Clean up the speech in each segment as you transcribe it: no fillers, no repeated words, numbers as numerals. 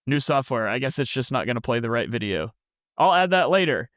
New software. I guess it's just not going to play the right video. I'll add that later.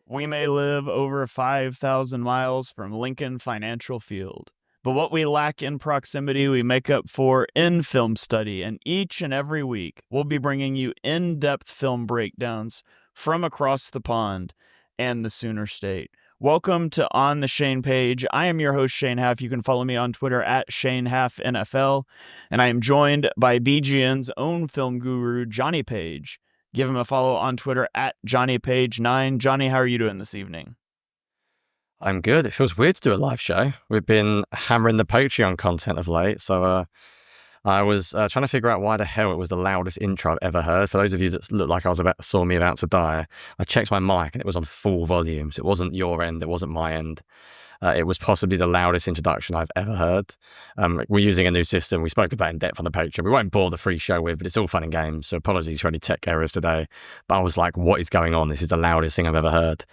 We may live over 5,000 miles from Lincoln Financial Field, but what we lack in proximity, we make up for in film study. And each and every week, we'll be bringing you in-depth film breakdowns from across the pond and the Sooner State. Welcome to On the Shane Page. I am your host, Shane Haff. You can follow me on Twitter at ShaneHaffNFL, and I am joined by BGN's own film guru, Jonny Page. Give him a follow on Twitter at JohnnyPage9. Jonny, how are you doing this evening? I'm good. It feels weird to do a live show. We've been hammering the Patreon content of late, so I was trying to figure out why the hell it was the loudest intro I've ever heard. For those of you that looked like saw me about to die, I checked my mic and it was on full volume. So it wasn't your end, it wasn't my end. It was possibly the loudest introduction I've ever heard. We're using a new system we spoke about in depth on the Patreon. We won't bore the free show with, but it's all fun and games. So apologies for any tech errors today. But I was like, what is going on? This is the loudest thing I've ever heard.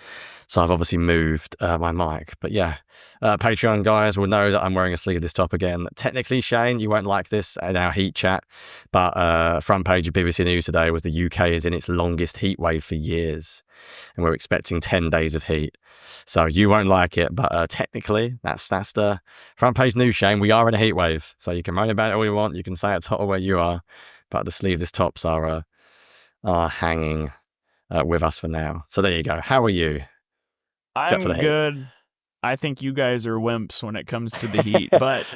So I've obviously moved my mic. But yeah, Patreon guys will know that I'm wearing a sleeveless top again. Technically, Shane, you won't like this in our heat chat, but front page of BBC News today was the UK is in its longest heat wave for years. And we're expecting 10 days of heat. So you won't like it, but technically, that's the front page news, Shane. We are in a heat wave. So you can moan about it all you want. You can say it's hotter where you are, but the sleeveless tops are hanging with us for now. So there you go. How are you? I'm good. I think you guys are wimps when it comes to the heat, but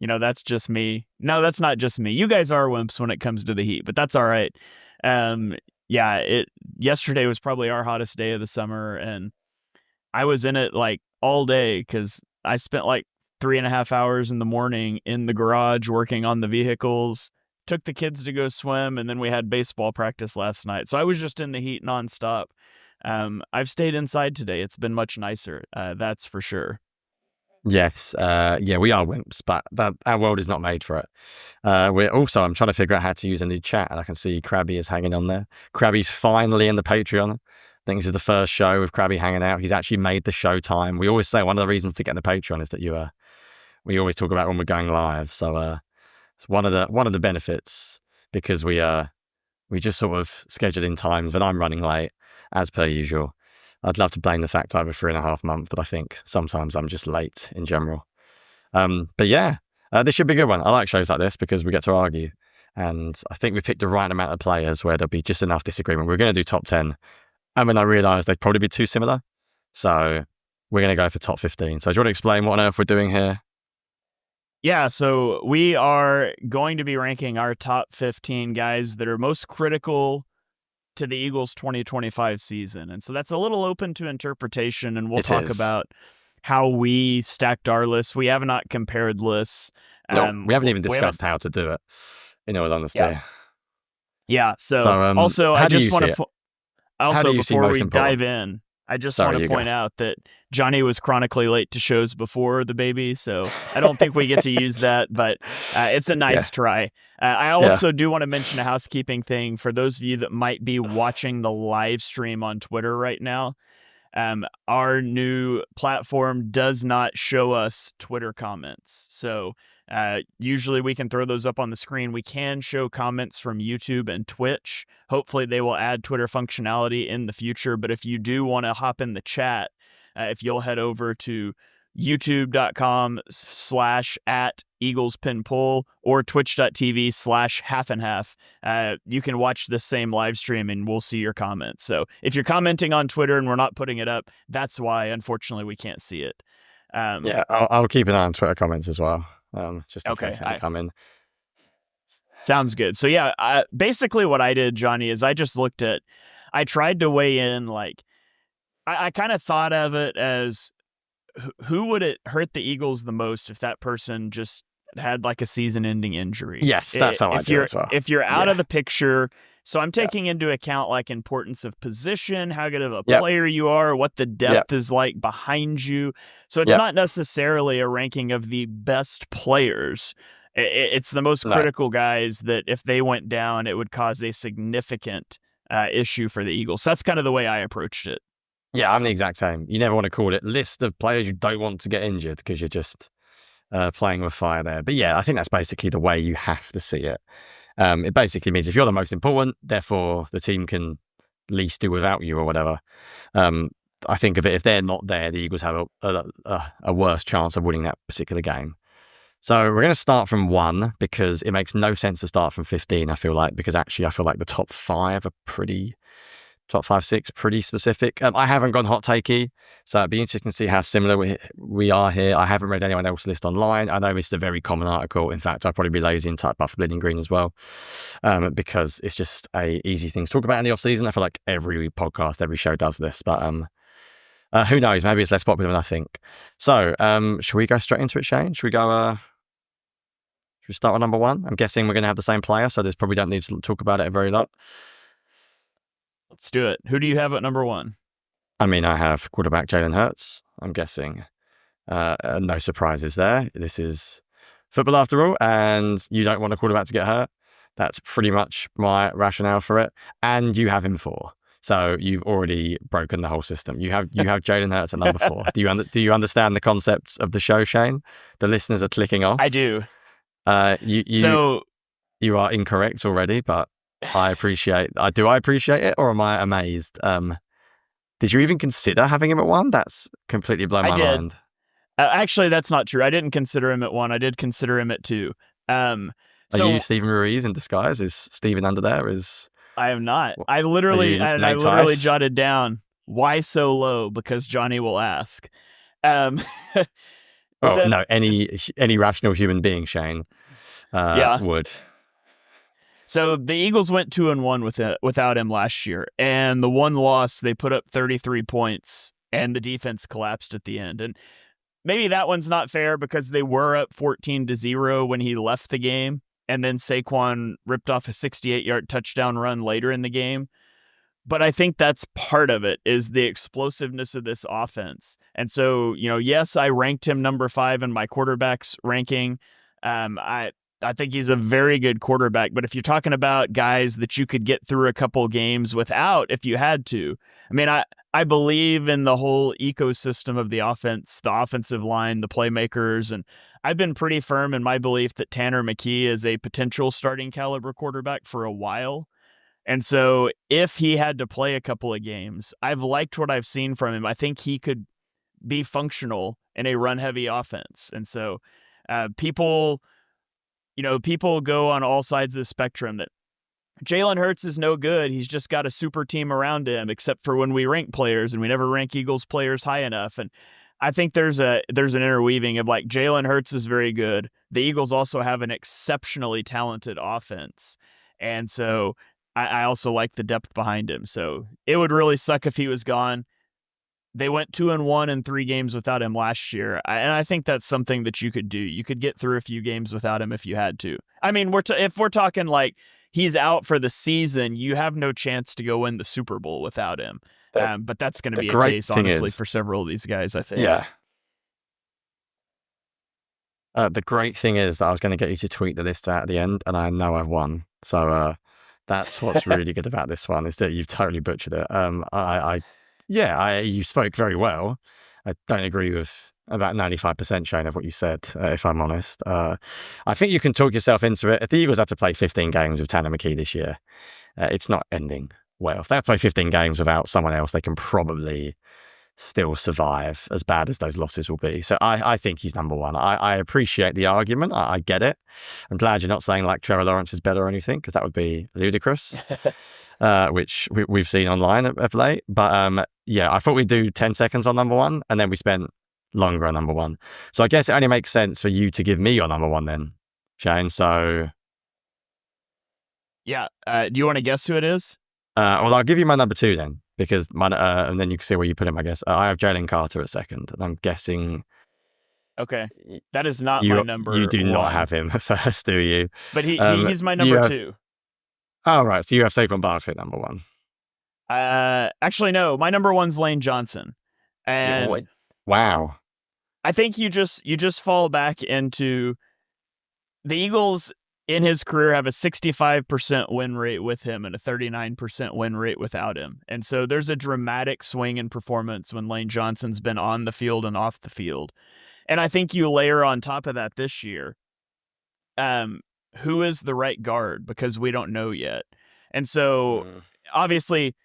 that's just me. No, that's not just me. You guys are wimps when it comes to the heat, but that's all right. Yesterday was probably our hottest day of the summer, and I was in it like all day because I spent like 3.5 hours in the morning in the garage working on the vehicles, took the kids to go swim, and then we had baseball practice last night. So I was just in the heat nonstop. I've stayed inside today. It's been much nicer. That's for sure. Yes. We are wimps, but our world is not made for it. I'm trying to figure out how to use a new chat, and I can see Krabby is hanging on there. Krabby's finally in the Patreon. I think this is the first show with Krabby hanging out. He's actually made the show time. We always say one of the reasons to get in the Patreon is that we always talk about when we're going live. So it's one of the benefits, because we just sort of schedule in times when I'm running late, as per usual. I'd love to blame the fact I have a 3.5 month, but I think sometimes I'm just late in general. But yeah, this should be a good one. I like shows like this because we get to argue. And I think we picked the right amount of players where there'll be just enough disagreement. We're going to do top 10. And then I realised they'd probably be too similar. So we're going to go for top 15. So do you want to explain what on earth we're doing here? Yeah, so we are going to be ranking our top 15 guys that are most critical to the Eagles 2025 season. And so that's a little open to interpretation, and we'll talk about how we stacked our lists. We have not compared lists. No, we haven't even discussed how to do it, in all honesty. Yeah. So also, I just want to before we dive in, I just want to point out that Jonny was chronically late to shows before the baby, so I don't think we get to use that, but it's a nice try. I also do want to mention a housekeeping thing for those of you that might be watching the live stream on Twitter right now. Our new platform does not show us Twitter comments, so usually we can throw those up on the screen. We can show comments from YouTube and Twitch. Hopefully they will add Twitter functionality in the future. But if you do want to hop in the chat, if you'll head over to youtube.com/@EaglesPinPull or twitch.tv/halfandhalf, you can watch the same live stream and we'll see your comments. So if you're commenting on Twitter and we're not putting it up, that's why, unfortunately, we can't see it. I'll keep an eye on Twitter comments as well. Just in case they come in. Sounds good. So yeah, basically what I did, Jonny, is I tried to weigh in, like, I kind of thought of it as who would it hurt the Eagles the most if that person just had like a season-ending injury. Yes, that's how I do it as well. If you're out of the picture, So I'm taking into account like importance of position, how good of a player you are, what the depth is like behind you. So it's not necessarily a ranking of the best players. It's the most critical guys that if they went down, it would cause a significant issue for the Eagles. So that's kind of the way I approached it. Yeah, I'm the exact same. You never want to call it list of players you don't want to get injured because you're just playing with fire there. But yeah, I think that's basically the way you have to see it. It basically means if you're the most important, therefore the team can least do without you or whatever. I think of it, if they're not there, the Eagles have a worse chance of winning that particular game. So we're going to start from 1 because it makes no sense to start from 15, I feel like, because actually I feel like the top 5 are top 5, 6, pretty specific. I haven't gone hot takey, so it'd be interesting to see how similar we are here. I haven't read anyone else's list online. I know it's a very common article. In fact, I'd probably be lazy and type Buff Bleeding Green as well, because it's just a easy thing to talk about in the off season. I feel like every podcast, every show does this, but who knows? Maybe it's less popular than I think. So should we go straight into it, Shane? Should we go? Should we start with number 1? I'm guessing we're going to have the same player, so there's probably don't need to talk about it a very lot. Let's do it. Who do you have at number 1? I mean, I have quarterback Jalen Hurts. I'm guessing no surprises there. This is football after all, and you don't want a quarterback to get hurt. That's pretty much my rationale for it. And you have him 4. So you've already broken the whole system. You have Jalen Hurts at number 4. Do you understand the concepts of the show, Shane? The listeners are clicking off. I do. You are incorrect already, but I appreciate it, or am I amazed? Did you even consider having him at 1? That's completely blown my mind. Actually, that's not true. I didn't consider him at 1. I did consider him at 2. Are you Stephen Ruiz in disguise? Is Stephen under there? I am not. I literally jotted down, why so low? Because Jonny will ask. No, any rational human being, Shane, would. So the Eagles went 2-1 without him last year, and the one loss, they put up 33 points, and the defense collapsed at the end. And maybe that one's not fair because they were up 14-0 when he left the game, and then Saquon ripped off a 68-yard touchdown run later in the game. But I think that's part of it, is the explosiveness of this offense. And so, yes, I ranked him number 5 in my quarterbacks ranking. I think he's a very good quarterback, but if you're talking about guys that you could get through a couple games without if you had to, I mean, I believe in the whole ecosystem of the offense, the offensive line, the playmakers, and I've been pretty firm in my belief that Tanner McKee is a potential starting caliber quarterback for a while. And so if he had to play a couple of games, I've liked what I've seen from him. I think he could be functional in a run-heavy offense. And so people go on all sides of the spectrum that Jalen Hurts is no good. He's just got a super team around him, except for when we rank players, and we never rank Eagles players high enough. And I think there's an interweaving of like Jalen Hurts is very good. The Eagles also have an exceptionally talented offense. And so I also like the depth behind him. So it would really suck if he was gone. They went 2-1 in 3 games without him last year. And I think that's something that you could do. You could get through a few games without him if you had to. I mean, if we're talking like he's out for the season, you have no chance to go win the Super Bowl without him. But that's going to be a case, honestly, for several of these guys, I think. Yeah. The great thing is that I was going to get you to tweet the list out at the end, and I know I've won. So that's what's really good about this one, is that you've totally butchered it. You spoke very well. I don't agree with about 95%, Shane, of what you said, if I'm honest. I think you can talk yourself into it. If the Eagles had to play 15 games with Tanner McKee this year, it's not ending well. If they have to play 15 games without someone else, they can probably still survive, as bad as those losses will be. So I think he's number 1. I appreciate the argument. I get it. I'm glad you're not saying like Trevor Lawrence is better or anything, because that would be ludicrous. Which we've seen online of late. But I thought we'd do 10 seconds on number 1, and then we spent longer on number 1. So I guess it only makes sense for you to give me your number 1 then, Shane. So yeah, do you want to guess who it is? Well, I'll give you my number 2 then, because and then you can see where you put him. I guess I have Jalen Carter at second, and I'm guessing. Okay, that is not my number. You do 1. not have him at first, do you? But he's my number 2. Oh, right. So you have Saquon Barkley number 1. Actually, no. My number 1's Lane Johnson. And wow. I think you just fall back into the Eagles in his career have a 65% win rate with him and a 39% win rate without him. And so there's a dramatic swing in performance when Lane Johnson's been on the field and off the field. And I think you layer on top of that this year, who is the right guard? Because we don't know yet. And so obviously,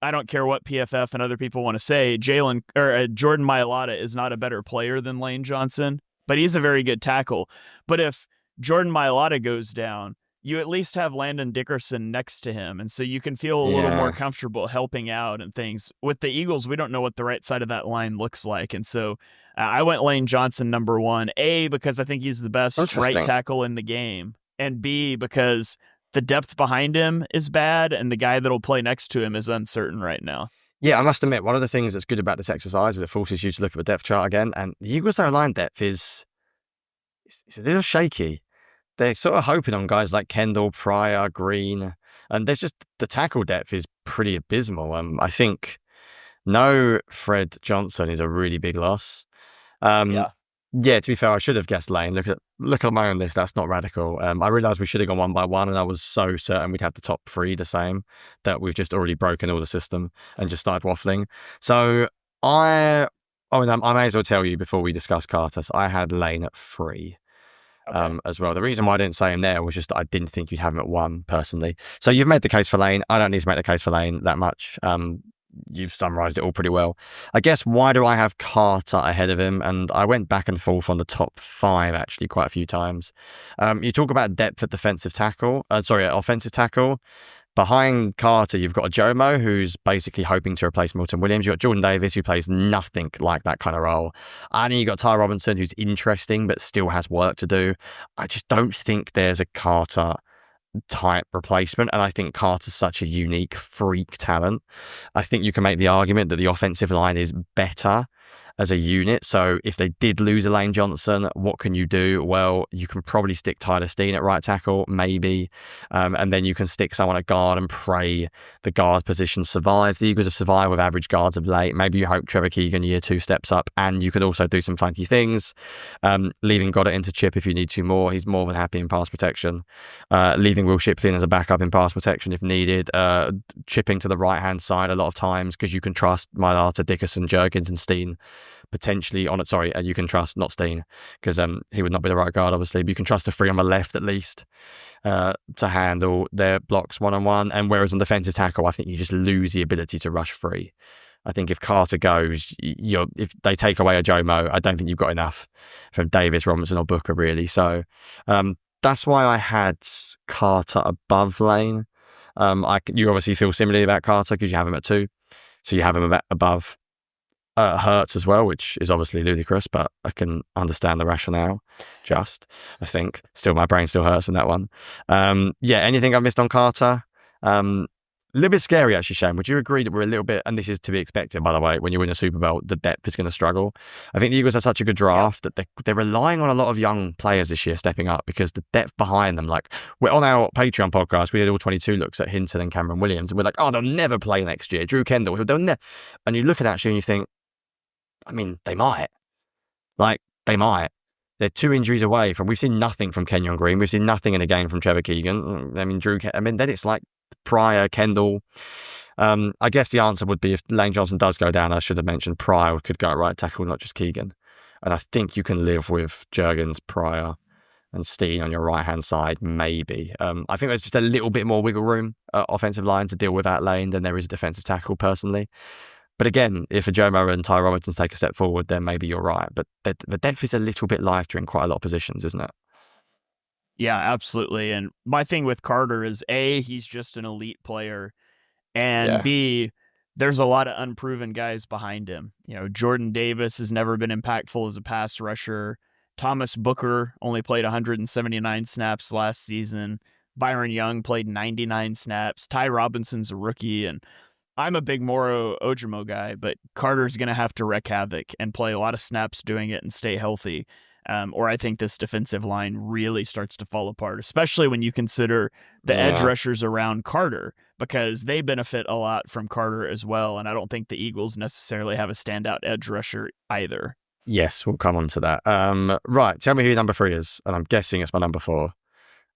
I don't care what PFF and other people want to say, Jordan Mailata is not a better player than Lane Johnson, but he's a very good tackle. But if Jordan Mailata goes down, you at least have Landon Dickerson next to him. And so you can feel a little more comfortable helping out and things. With the Eagles, we don't know what the right side of that line looks like. And so I went Lane Johnson number 1, A, because I think he's the best right tackle in the game, and B, because the depth behind him is bad and the guy that'll play next to him is uncertain right now. Yeah, I must admit, one of the things that's good about this exercise is it forces you to look at the depth chart again. And the Eagles' line depth is a little shaky. They're sort of hoping on guys like Kendall, Pryor, Green, and there's just the tackle depth is pretty abysmal. I think no Fred Johnson is a really big loss. Yeah, to be fair, I should have guessed Lane. Look at my own list. That's not radical. I realised we should have gone one by one, and I was so certain we'd have the top 3 the same that we've just already broken all the system and just started waffling. So I may as well tell you before we discuss Carter. So I had Lane at 3. As well. The reason why I didn't say him there was just that I didn't think you'd have him at 1 personally. So you've made the case for Lane. I don't need to make the case for Lane that much. You've summarised it all pretty well. I guess why do I have Carter ahead of him? And I went back and forth on the top 5 actually quite a few times. You talk about depth at offensive tackle. Behind Carter, you've got a Jomo who's basically hoping to replace Milton Williams. You've got Jordan Davis who plays nothing like that kind of role. And then you've got Ty Robinson who's interesting but still has work to do. I just don't think there's a Carter type replacement, and I think Carter's such a unique freak talent. I think you can make the argument that the offensive line is better as a unit. So if they did lose a Lane Johnson, what can you do? Well, you can probably stick Tyler Steen at right tackle, maybe, and then you can stick someone at guard and pray the guard position survives. The Eagles have survived with average guards of late. Maybe you hope Trevor Keegan year 2 steps up, and you can also do some funky things, leaving Goddard into chip if you need to more. He's more than happy in pass protection. Leaving Will Shipley in as a backup in pass protection if needed. Chipping to the right-hand side a lot of times because you can trust Mailata, Dickerson, Jurgens and Steen potentially on it. You can trust not Steen because he would not be the right guard, obviously. But you can trust the 3 on the left at least to handle their blocks one-on-one. And whereas on defensive tackle, I think you just lose the ability to rush free. I think if Carter goes, if they take away a Jomo, I don't think you've got enough from Davis, Robinson or Booker really. So that's why I had Carter above Lane. You obviously feel similarly about Carter because you have him at 2. So you have him above Hurts as well, which is obviously ludicrous, but I can understand the rationale. I think. Still, my brain still hurts from that one. Anything I've missed on Carter? A little bit scary, actually, Shane. Would you agree that we're a little bit, and this is to be expected, by the way, when you win a Super Bowl, the depth is going to struggle? I think the Eagles have such a good draft that they're relying on a lot of young players this year stepping up because the depth behind them, like, we're on our Patreon podcast, we did all 22 looks at Hinton and Cameron Williams, and we're like, oh, they'll never play next year. Drew Kendall, and you look at that and you think, I mean, they might. They might. They're 2 injuries away from. We've seen nothing from Kenyon Green. We've seen nothing in the game from Trevor Keegan. I mean, then it's like Pryor, Kendall. I guess the answer would be if Lane Johnson does go down, I should have mentioned Pryor could go at right tackle, not just Keegan. And I think you can live with Jurgens, Pryor, and Steen on your right-hand side, maybe. I think there's just a little bit more wiggle room offensive line to deal with that Lane than there is a defensive tackle, personally. But again, if a Jomo and Ty Robinson take a step forward, then maybe you're right. But the depth is a little bit lighter in quite a lot of positions, isn't it? Yeah, absolutely. And my thing with Carter is A, he's just an elite player. And B, there's a lot of unproven guys behind him. Jordan Davis has never been impactful as a pass rusher. Thomas Booker only played 179 snaps last season. Byron Young played 99 snaps. Ty Robinson's a rookie. And I'm a big Moro Ojimo guy, but Carter's going to have to wreak havoc and play a lot of snaps doing it and stay healthy. or I think this defensive line really starts to fall apart, especially when you consider the edge rushers around Carter, because they benefit a lot from Carter as well. And I don't think the Eagles necessarily have a standout edge rusher either. Yes, we'll come on to that. Right, tell me who your number 3 is, and I'm guessing it's my number 4,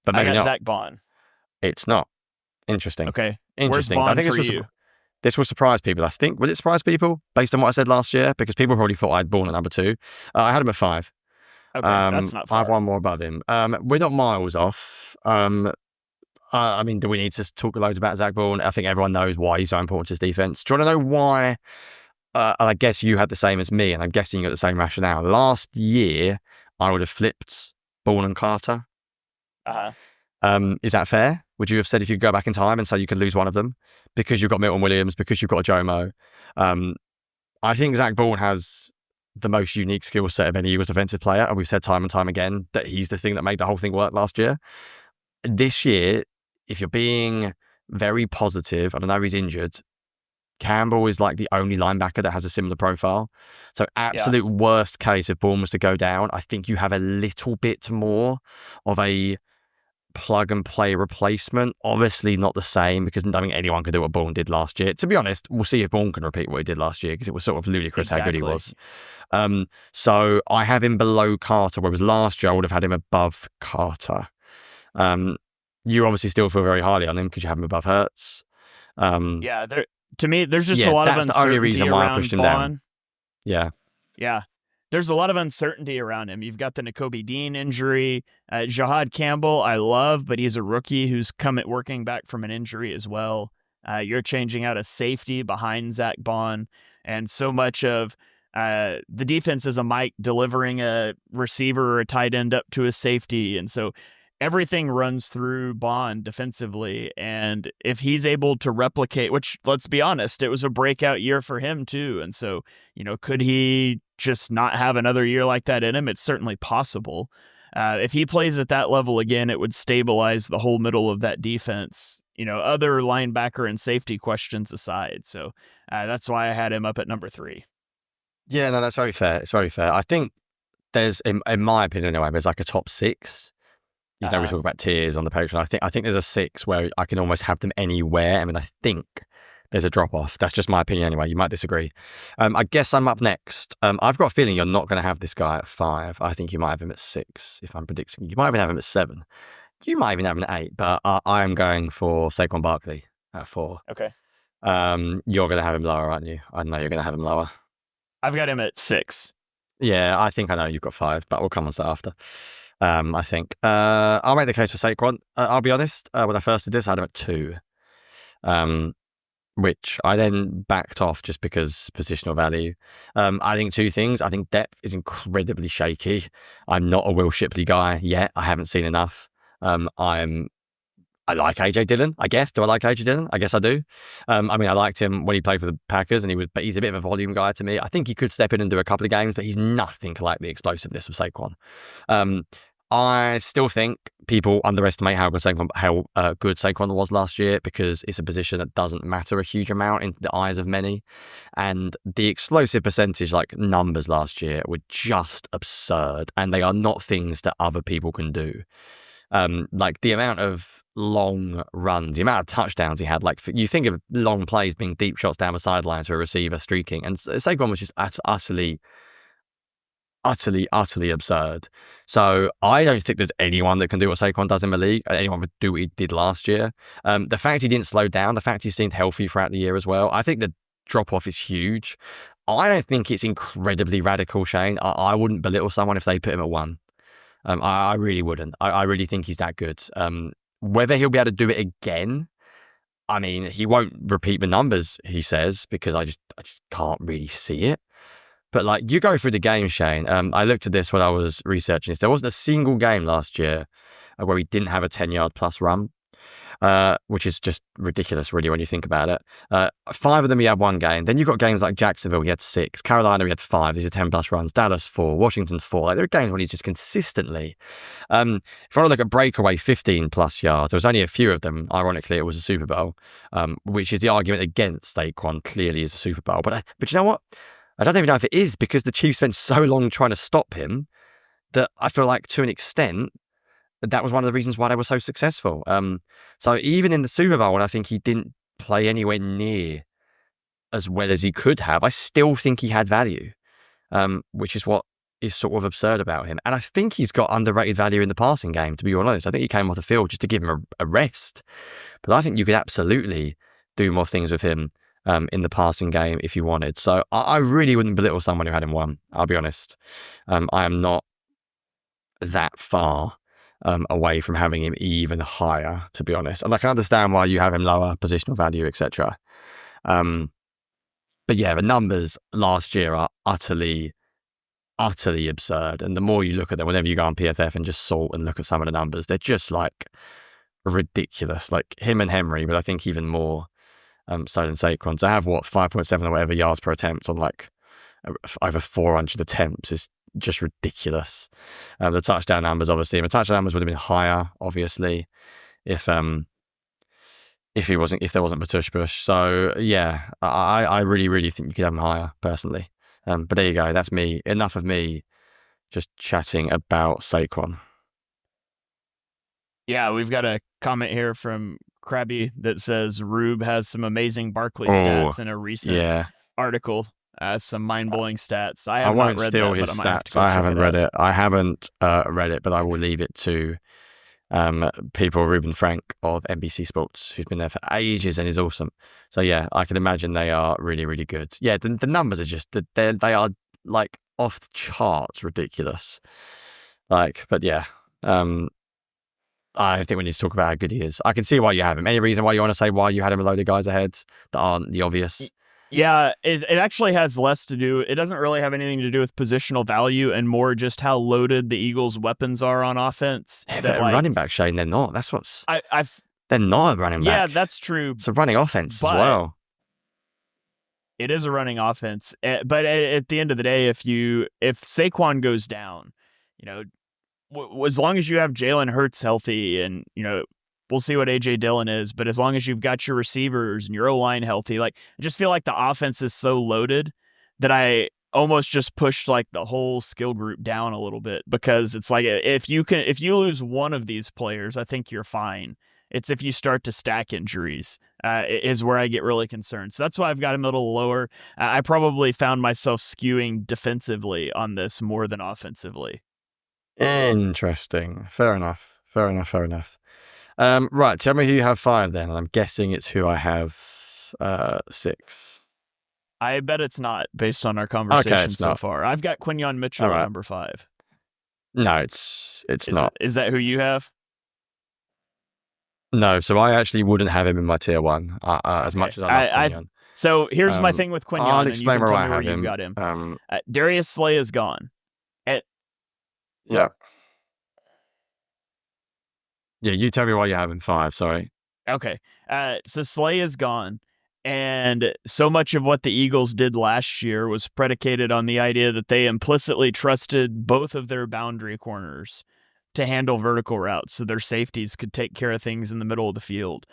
but maybe not. Zach Bond. It's not. Interesting. Okay. Interesting. Where's Bond I think for you? This will surprise people. I think, will it surprise people based on what I said last year? Because people probably thought I'd Bond at number 2. I had him at 5. Okay, that's not far. I have one more above him. We're not miles off. I mean, do we need to talk loads about Zach Bond? I think everyone knows why he's so important to his defense. Do you want to know why? And I guess you had the same as me, and I'm guessing you got the same rationale. Last year, I would have flipped Ball and Carter. Is that fair? Would you have said if you could go back in time and say you could lose one of them because you've got Milton Williams, because you've got a Jomo? I think Zach Ball has the most unique skill set of any Eagles defensive player, and we've said time and time again that he's the thing that made the whole thing work last year. This year, if you're being very positive, and I know he's injured, Campbell is like the only linebacker that has a similar profile. So absolute worst case, if Bourne was to go down, I think you have a little bit more of a plug and play replacement. Obviously not the same, because I think anyone could do what Bourne did last year. To be honest, we'll see if Bourne can repeat what he did last year, because it was sort of ludicrous how good he was. So I have him below Carter, whereas last year I would have had him above Carter. You obviously still feel very highly on him because you have him above Hurts. To me, there's just a lot of uncertainty. That's the only reason why I pushed him down. Yeah. There's a lot of uncertainty around him. You've got the Nakobe Dean injury. Jahad Campbell, I love, but he's a rookie who's working back from an injury as well. You're changing out a safety behind Zach Bond, and so much of the defense is a Mike delivering a receiver or a tight end up to a safety, and so everything runs through Bond defensively. And if he's able to replicate, which, let's be honest, it was a breakout year for him too. And so, could he just not have another year like that in him? It's certainly possible. If he plays at that level again, it would stabilize the whole middle of that defense, other linebacker and safety questions aside. So that's why I had him up at number 3. Yeah, no, that's very fair. It's very fair. I think there's, in my opinion anyway, there's like a top 6. We talk about tiers on the Patreon. I think there's a 6 where I can almost have them anywhere. I mean, I think there's a drop off. That's just my opinion anyway. You might disagree. I guess I'm up next. I've got a feeling you're not going to have this guy at 5. I think you might have him at 6, if I'm predicting. You might even have him at 7. You might even have him at 8. But I am going for Saquon Barkley at 4. Okay. You're going to have him lower, aren't you? I know you're going to have him lower. I've got him at 6. Yeah, I think I know you've got 5, but we'll come on to that after. I think. I'll make the case for Saquon. I'll be honest, when I first did this, I had him at 2, which I then backed off just because positional value. I think 2 things. I think depth is incredibly shaky. I'm not a Will Shipley guy yet. I haven't seen enough. I like AJ Dillon, I guess. Do I like AJ Dillon? I guess I do. I mean, I liked him when he played for the Packers, but he's a bit of a volume guy to me. I think he could step in and do a couple of games, but he's nothing like the explosiveness of Saquon. I still think people underestimate how good Saquon was last year, because it's a position that doesn't matter a huge amount in the eyes of many. And the explosive percentage, like numbers last year, were just absurd, and they are not things that other people can do. Like the amount of long runs, the amount of touchdowns he had, like you think of long plays being deep shots down the sidelines for a receiver streaking, and Saquon was just utterly absurd. So I don't think there's anyone that can do what Saquon does in the league. Anyone would do what he did last year. The fact he didn't slow down, the fact he seemed healthy throughout the year as well, I think the drop-off is huge. I don't think it's incredibly radical, Shane. I wouldn't belittle someone if they put him at 1. I really wouldn't. I really think he's that good. Whether he'll be able to do it again, I mean, he won't repeat the numbers, he says, because I just can't really see it. But like, you go through the game, Shane. I looked at this when I was researching this. There wasn't a single game last year where he didn't have a 10-yard plus run, which is just ridiculous, really, when you think about it. 5 of them, he had 1 game. Then you've got games like Jacksonville, he had 6. Carolina, he had 5. These are 10-plus runs. Dallas, 4. Washington, 4. Like, there are games when he's just consistently. If I want to look at breakaway, 15-plus yards, there was only a few of them. Ironically, it was a Super Bowl, which is the argument against Saquon. Clearly is a Super Bowl. But you know what? I don't even know if it is, because the Chiefs spent so long trying to stop him that I feel like to an extent, that was one of the reasons why they were so successful. So even in the Super Bowl, when I think he didn't play anywhere near as well as he could have, I still think he had value, which is what is sort of absurd about him. And I think he's got underrated value in the passing game, to be honest. I think he came off the field just to give him a rest. But I think you could absolutely do more things with him in the passing game if you wanted. So I really wouldn't belittle someone who had him 1, I'll be honest. I am not that far away from having him even higher, to be honest. And I can understand why you have him lower, positional value, etc. But yeah, the numbers last year are utterly absurd. And the more you look at them, whenever you go on PFF and just sort and look at some of the numbers, they're just like ridiculous. Like him and Henry, but I think even more so than Saquon. To have 5.7 or whatever yards per attempt on like over 400 attempts is just ridiculous. The touchdown numbers, obviously, the touchdown numbers would have been higher, obviously, if there wasn't Batush. So yeah, I really think you could have him higher personally. But there you go. That's me. Enough of me just chatting about Saquon. Yeah, we've got a comment here from Krabby that says Rube has some amazing Barkley stats in a recent article. Some mind-blowing stats. I won't steal his stats. I haven't read it. I haven't read it, but I will leave it to people, Ruben Frank of NBC Sports, who's been there for ages and is awesome. So yeah, I can imagine they are really, really good. Yeah, the numbers are just they are like off the charts ridiculous. Like, but yeah, I think we need to talk about how good he is. I can see why you have him. Any reason why you want to say why you had him a load of guys ahead that aren't the obvious? Yeah, it actually has less to do. It doesn't really have anything to do with positional value and more just how loaded the Eagles' weapons are on offense. Yeah, but running back, Shane, they're not. That's what's... They're not a running back. Yeah, that's true. It's a running offense as well. It is a running offense. But at the end of the day, if Saquon goes down, as long as you have Jalen Hurts healthy and, we'll see what A.J. Dillon is, but as long as you've got your receivers and your O-line healthy, like I just feel like the offense is so loaded that I almost just pushed like the whole skill group down a little bit, because it's like if you lose one of these players, I think you're fine. It's if you start to stack injuries is where I get really concerned. So that's why I've got him a little lower. I probably found myself skewing defensively on this more than offensively. Interesting. Fair enough. Right, tell me who you have 5 then. I'm guessing it's who I have 6. I bet it's not, based on our conversation so far. I've got Quinyon Mitchell at number 5. No, it's not. Is that who you have? No, so I actually wouldn't have him in my tier 1 as much as I love Quinyon. So here's my thing with Quinyon. I'll explain where I have him. Got him. Darius Slay is gone. Yeah. Yeah, you tell me why you have him 5, sorry. Okay. So Slay is gone. And so much of what the Eagles did last year was predicated on the idea that they implicitly trusted both of their boundary corners to handle vertical routes so their safeties could take care of things in the middle of the field.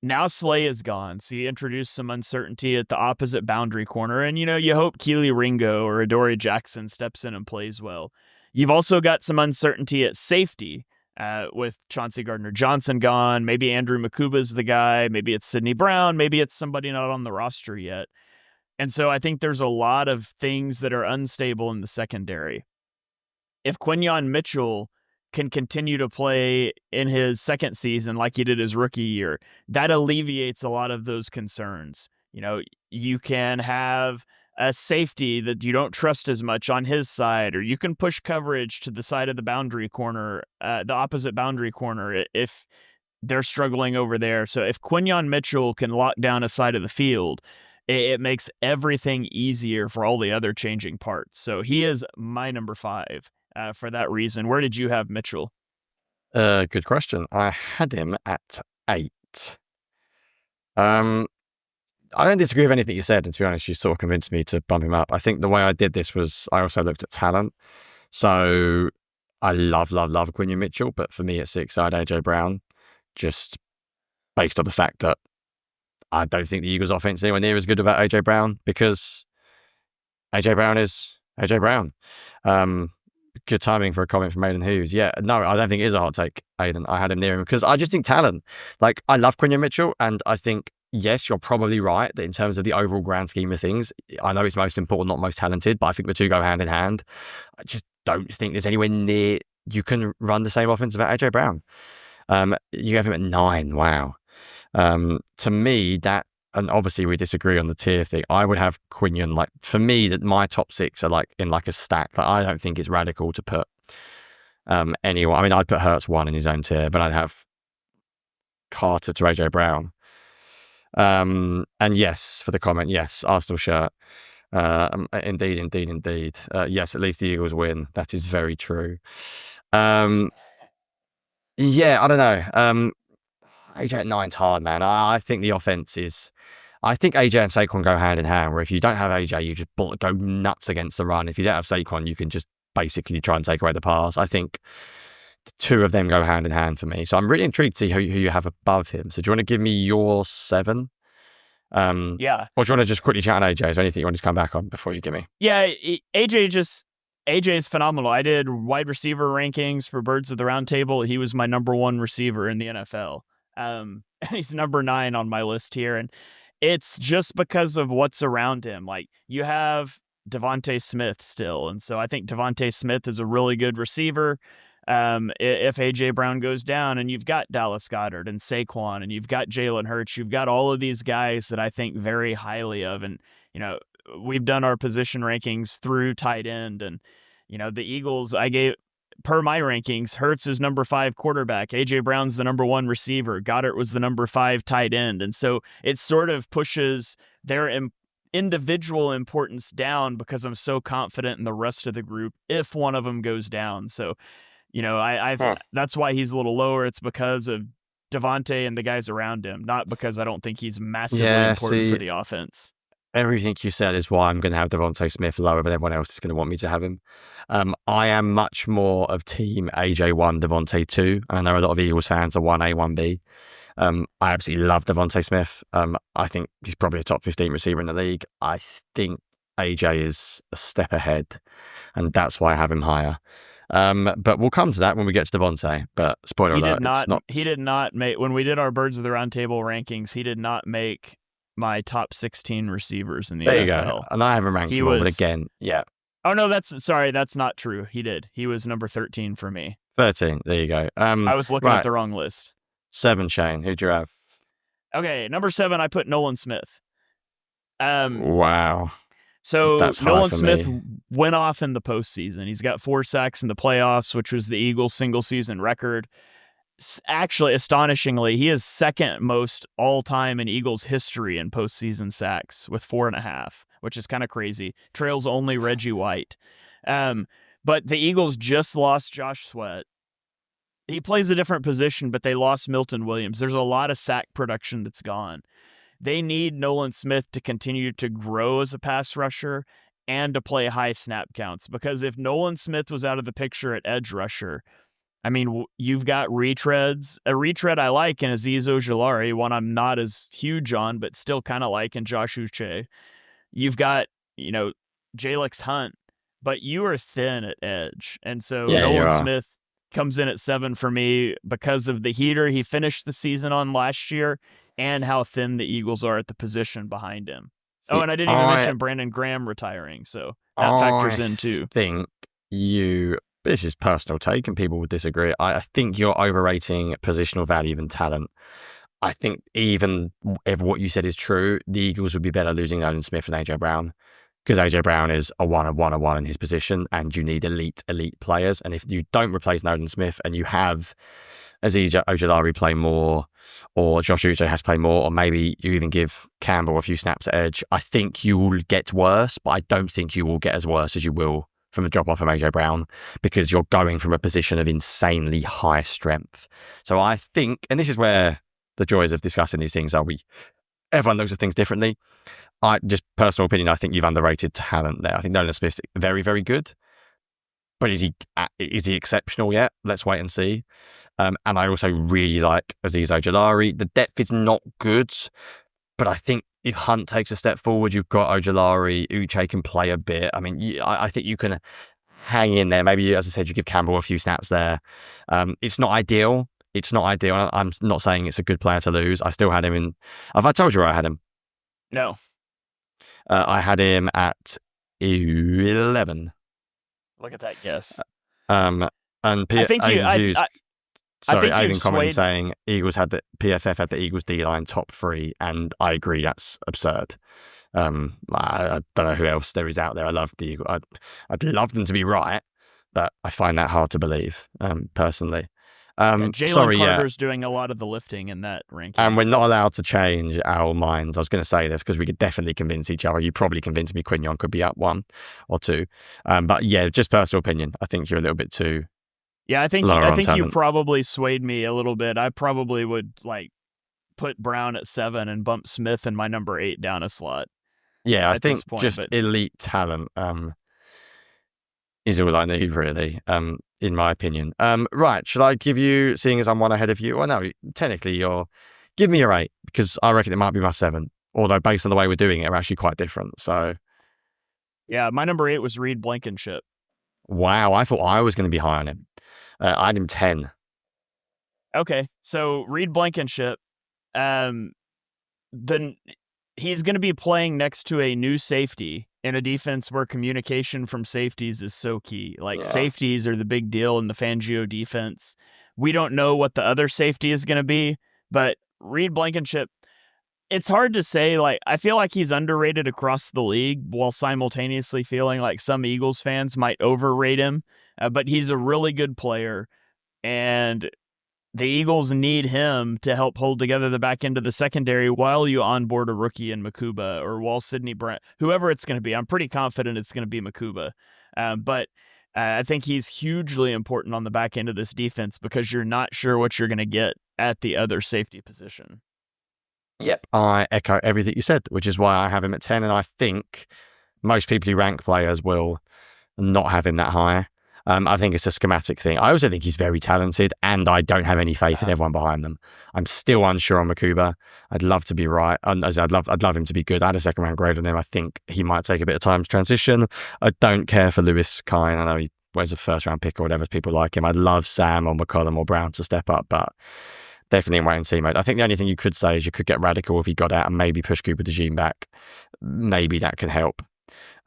Now Slay is gone, so you introduce some uncertainty at the opposite boundary corner, and you hope Keely Ringo or Adoree Jackson steps in and plays well. You've also got some uncertainty at safety with Chauncey Gardner-Johnson gone. Maybe Andrew Makuba's the guy. Maybe it's Sidney Brown. Maybe it's somebody not on the roster yet. And so I think there's a lot of things that are unstable in the secondary. If Quinyon Mitchell can continue to play in his second season like he did his rookie year, that alleviates a lot of those concerns. You can have a safety that you don't trust as much on his side, or you can push coverage to the side of the boundary corner, the opposite boundary corner, if they're struggling over there. So if Quinyon Mitchell can lock down a side of the field, it makes everything easier for all the other changing parts. So he is my number 5 for that reason. Where did you have Mitchell? Good question. I had him at 8. I don't disagree with anything you said, and to be honest, you sort of convinced me to bump him up. I think the way I did this was I also looked at talent. So I love Quinyon Mitchell, but for me at 6, I had A.J. Brown, just based on the fact that I don't think the Eagles' offense is anywhere near as good without A.J. Brown, because A.J. Brown is A.J. Brown. Good timing for a comment from Aiden Hughes. Yeah, no, I don't think it is a hot take, Aiden. I had him near him because I just think talent. Like, I love Quinion Mitchell, and I think, yes, you're probably right that in terms of the overall grand scheme of things, I know it's most important, not most talented, but I think the two go hand in hand. I just don't think there's anywhere near you can run the same offense without AJ Brown. You have him at 9. Wow. To me, that, and obviously we disagree on the tier thing, I would have Quinion, like, for me, that my top 6 are like in like a stack. Like, I don't think it's radical to put anyone. I mean, I'd put Hurts 1 in his own tier, but I'd have Carter to AJ Brown. And yes, for the comment, yes, Arsenal shirt. Indeed. Yes, at least the Eagles win. That is very true. Yeah, I don't know. AJ at 9's hard, man. I think the offense is. I think AJ and Saquon go hand in hand, where if you don't have AJ, you just go nuts against the run. If you don't have Saquon, you can just basically try and take away the pass. I think the two of them go hand in hand for me. So I'm really intrigued to see who you have above him. So do you want to give me your 7? Yeah. Or do you want to just quickly chat on AJ? Is there anything you want to come back on before you give me? Yeah, AJ is phenomenal. I did wide receiver rankings for Birds of the Round Table. He was my number 1 receiver in the NFL. He's number 9 on my list here. And it's just because of what's around him. Like, you have Devontae Smith still. And so I think Devontae Smith is a really good receiver. If AJ Brown goes down, and you've got Dallas Goedert and Saquon, and you've got Jalen Hurts, you've got all of these guys that I think very highly of. And, we've done our position rankings through tight end, and, the Eagles, I gave, per my rankings, Hurts is number 5 quarterback. AJ Brown's the number 1 receiver. Goddard was the number 5 tight end. And so it sort of pushes their individual importance down because I'm so confident in the rest of the group if one of them goes down. So, that's why he's a little lower. It's because of Devontae and the guys around him, not because I don't think he's massively important for the offense. Everything you said is why I'm going to have Devontae Smith lower, but everyone else is going to want me to have him. I am much more of team AJ 1, Devontae 2. And I know a lot of Eagles fans are 1A, 1B. I absolutely love Devontae Smith. I think he's probably a top 15 receiver in the league. I think AJ is a step ahead, and that's why I have him higher. But we'll come to that when we get to Devontae. But spoiler alert, he did not make, when we did our Birds of the Round Table rankings, he did not make my top 16 receivers in the NFL. There you go. And I haven't ranked him all, but again, yeah. Oh, no, that's not true. He did. He was number 13 for me. 13. There you go. I was looking at the wrong list. 7, Shane. Who'd you have? Okay, number 7, I put Nolan Smith. Wow. So Nolan Smith went off in the postseason. He's got 4 sacks in the playoffs, which was the Eagles' single-season record. Actually, astonishingly, he is second most all-time in Eagles history in postseason sacks with 4.5, which is kind of crazy. Trails only Reggie White. But the Eagles just lost Josh Sweat. He plays a different position, but they lost Milton Williams. There's a lot of sack production that's gone. They need Nolan Smith to continue to grow as a pass rusher and to play high snap counts, because if Nolan Smith was out of the picture at edge rusher, I mean, you've got retreads. A retread I like in Azeez Ojulari, one I'm not as huge on, but still kind of like in Josh Uche. You've got, Jalix Hunt, but you are thin at edge. And so Nolan Smith comes in at 7 for me because of the heater he finished the season on last year and how thin the Eagles are at the position behind him. And I didn't even mention Brandon Graham retiring, so that factors in too. This is personal take and people would disagree. I think you're overrating positional value than talent. I think even if what you said is true, the Eagles would be better losing Nolan Smith than AJ Brown, because AJ Brown is a 1 of 1 of 1 in his position, and you need elite players. And if you don't replace Nolan Smith and you have Azeez Ojulari play more, or Josh Uche has to play more, or maybe you even give Campbell a few snaps at edge, I think you will get worse, but I don't think you will get as worse as you will from a drop-off from AJ Brown, because you're going from a position of insanely high strength. So I think, and this is where the joys of discussing these things are, everyone looks at things differently. Just personal opinion, I think you've underrated talent there. I think Nolan Smith's very, very good, but is he exceptional yet? Let's wait and see. And I also really like Azeez Ojulari. The depth is not good, but I think if Hunt takes a step forward, you've got Ojulari. Uche can play a bit. I mean, I think you can hang in there. Maybe, as I said, you give Campbell a few snaps there. It's not ideal. It's not ideal. I'm not saying it's a good player to lose. I still had him in. Have I told you where I had him? No. I had him at 11. Look at that guess. And I think Aidan commented saying Eagles had the PFF had the Eagles D line top 3, and I agree that's absurd. I don't know who else there is out there. I love the Eagles. I'd love them to be right, but I find that hard to believe, personally. Jalen Carter's doing a lot of the lifting in that ranking. And we're not allowed to change our minds. I was going to say this because we could definitely convince each other. You probably convinced me Quignon could be up 1 or 2. But yeah, just personal opinion. I think you're a little bit too. Yeah, I think you probably swayed me a little bit. I probably would put Brown at 7 and bump Smith and my number 8 down a slot. Yeah, I think elite talent is all I need, really, in my opinion. Right, should I give you, seeing as I'm 1 ahead of you? Well, no, technically give me your 8, because I reckon it might be my 7. Although based on the way we're doing it, we're actually quite different. So, yeah, my number 8 was Reed Blankenship. Wow, I thought I was going to be high on him. I had him 10. Okay, so Reed Blankenship, then he's going to be playing next to a new safety in a defense where communication from safeties is so key. Safeties are the big deal in the Fangio defense. We don't know what the other safety is going to be, but Reed Blankenship, it's hard to say. I feel like he's underrated across the league while simultaneously feeling like some Eagles fans might overrate him. But he's a really good player, and the Eagles need him to help hold together the back end of the secondary while you onboard a rookie in Makuba or while Sidney Brown, whoever it's going to be. I'm pretty confident it's going to be Makuba. But I think he's hugely important on the back end of this defense because you're not sure what you're going to get at the other safety position. Yep. I echo everything you said, which is why I have him at 10. And I think most people who rank players will not have him that high. I think it's a schematic thing. I also think he's very talented, and I don't have any faith in everyone behind them. I'm still unsure on Makuba. I'd love to be right. I'd love him to be good. I had a second round grade on him. I think he might take a bit of time to transition. I don't care for Lewis Kine. I know he wears a first round pick or whatever. People like him. I'd love Sam or McCollum or Brown to step up, but definitely in wait and see mode. I think the only thing you could say is you could get radical if he got out and maybe push Cooper DeJean back. Maybe that can help.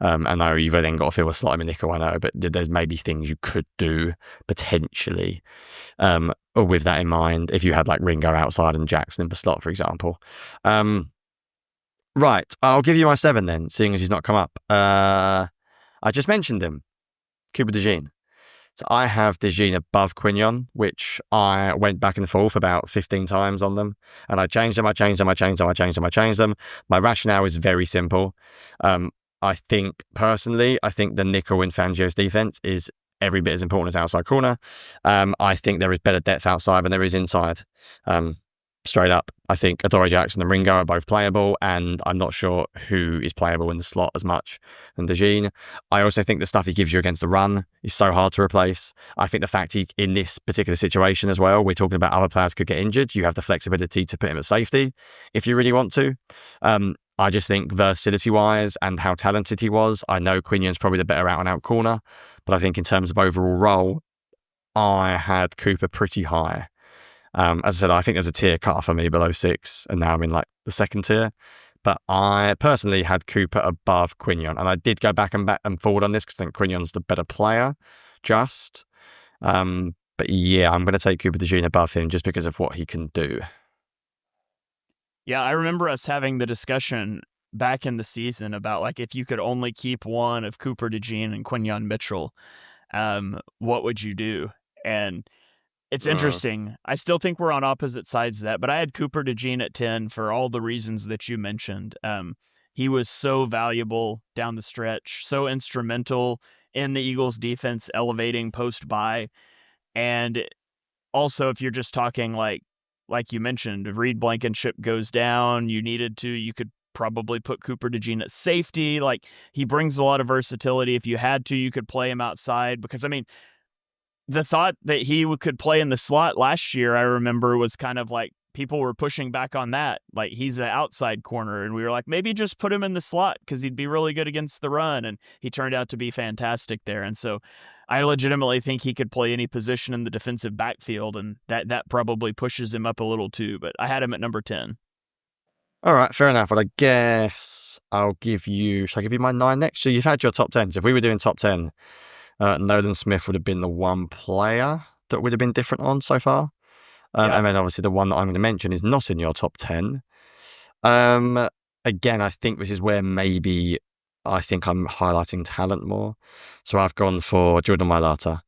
I know you've then got to fill a slot in nickel, I know, but there's maybe things you could do potentially with that in mind if you had Ringo outside and Jackson in the slot, for example. Right, I'll give you my 7 then, seeing as he's not come up. I just mentioned him, Cooper DeJean. So I have DeJean above Quignon, which I went back and forth about 15 times on them. And I changed them. My rationale is very simple. I think the nickel in Fangio's defense is every bit as important as outside corner. I think there is better depth outside than there is inside. Straight up, I think Adoree Jackson and Ringo are both playable, and I'm not sure who is playable in the slot as much than DeJean. I also think the stuff he gives you against the run is so hard to replace. I think the fact he, in this particular situation as well, we're talking about other players could get injured. You have the flexibility to put him at safety if you really want to. I just think versatility-wise and how talented he was, I know Quignon's probably the better out-and-out corner, but I think in terms of overall role, I had Cooper pretty high. As I said, I think there's a tier cut for me below 6, and now I'm in the second tier. But I personally had Cooper above Quignon, and I did go back and forward on this because I think Quignon's the better player, just. But yeah, I'm going to take Cooper DeJean above him just because of what he can do. Yeah, I remember us having the discussion back in the season about if you could only keep one of Cooper DeJean and Quignon Mitchell, what would you do? And it's interesting. I still think we're on opposite sides of that, but I had Cooper DeJean at 10 for all the reasons that you mentioned. He was so valuable down the stretch, so instrumental in the Eagles defense elevating post-bye. And also, if you're just talking like you mentioned, if Reed Blankenship goes down, you could probably put Cooper DeJean at safety. He brings a lot of versatility. If you had to, you could play him outside because, the thought that he could play in the slot last year, I remember, was kind of people were pushing back on that. Like, he's an outside corner, and we were like, maybe just put him in the slot because he'd be really good against the run, and he turned out to be fantastic there. And so I legitimately think he could play any position in the defensive backfield, and that probably pushes him up a little too. But I had him at number 10. All right, fair enough. Well, I guess I'll give you... Shall I give you my 9 next? So you've had your top 10s. If we were doing top 10, Nolan Smith would have been the one player that would have been different on so far. And then obviously the one that I'm going to mention is not in your top 10. Again, I think this is where maybe I think I'm highlighting talent more. So I've gone for Jordan Mailata.